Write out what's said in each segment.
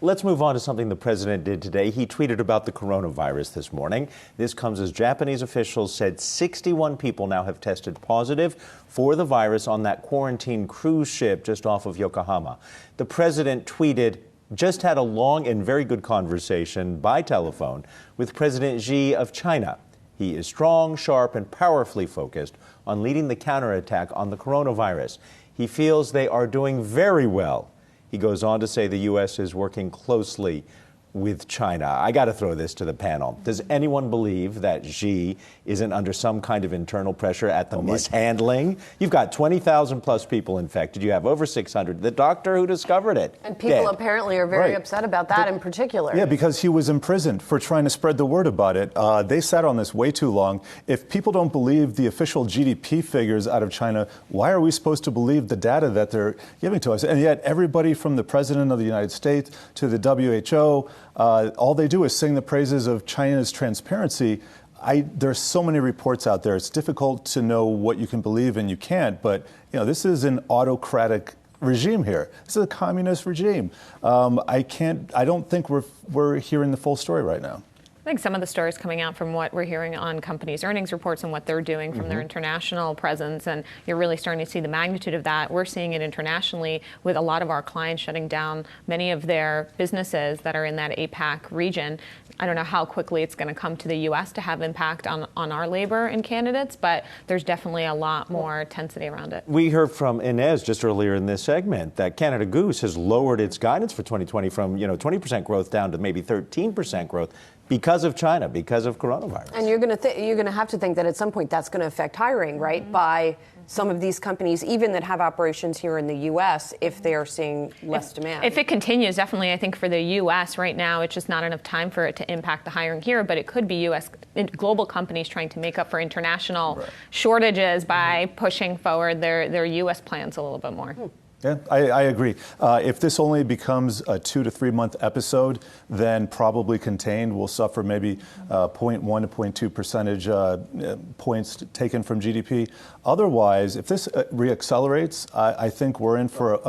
Let's move on to something the president did today. He tweeted about the coronavirus this morning. This comes as Japanese officials said 61 people now have tested positive for the virus on that quarantine cruise ship just off of Yokohama. The president tweeted, "Just had a long and very good conversation by telephone with President Xi of China. He is strong, sharp, and powerfully focused on leading the counterattack on the coronavirus. He feels they are doing very well." He goes on to say the U.S. is working closely with China. I got to throw this to the panel. Does anyone believe that Xi isn't under some kind of internal pressure at the mishandling? You've got 20,000 plus people infected. You have over 600. The doctor who discovered it. And people apparently are very upset about that in particular. Yeah, because he was imprisoned for trying to spread the word about it. They sat on this way too long. If people don't believe the official GDP figures out of China, why are we supposed to believe the data that they're giving to us? And yet everybody from the President of the United States to the WHO, all they do is sing the praises of China's transparency. There's so many reports out there. It's difficult to know what you can believe and you can't. But this is an autocratic regime here. This is a communist regime. I don't think we're hearing the full story right now. I think some of the stories coming out from what we're hearing on companies' earnings reports and what they're doing from their international presence, and you're really starting to see the magnitude of that. We're seeing it internationally with a lot of our clients shutting down many of their businesses that are in that APAC region. I don't know how quickly it's going to come to the U.S. to have impact on our labor and candidates, but there's definitely a lot more intensity around it. We heard from Inez just earlier in this segment that Canada Goose has lowered its guidance for 2020 from 20% growth down to maybe 13% growth. Because of China, because of coronavirus. And you're going to have to think that at some point that's going to affect hiring, right? By some of these companies, even that have operations here in the U.S., if they are seeing less demand. If it continues, definitely, I think for the U.S. right now, it's just not enough time for it to impact the hiring here. But it could be U.S. global companies trying to make up for international shortages by pushing forward their U.S. plans a little bit more. Yeah, I agree. If this only becomes a 2 to 3 month episode, then probably contained will suffer maybe 0.1 to 0.2 percentage points taken from GDP. Otherwise, if this reaccelerates, I think we're in for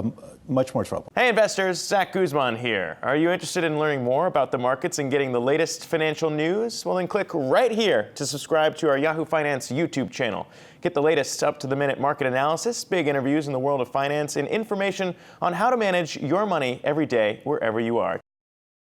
much more trouble. Hey investors, Zach Guzman here. Are you interested in learning more about the markets and getting the latest financial news? Well, then click right here to subscribe to our Yahoo Finance YouTube channel. Get the latest up-to-the-minute market analysis, big interviews in the world of finance, and information on how to manage your money every day wherever you are.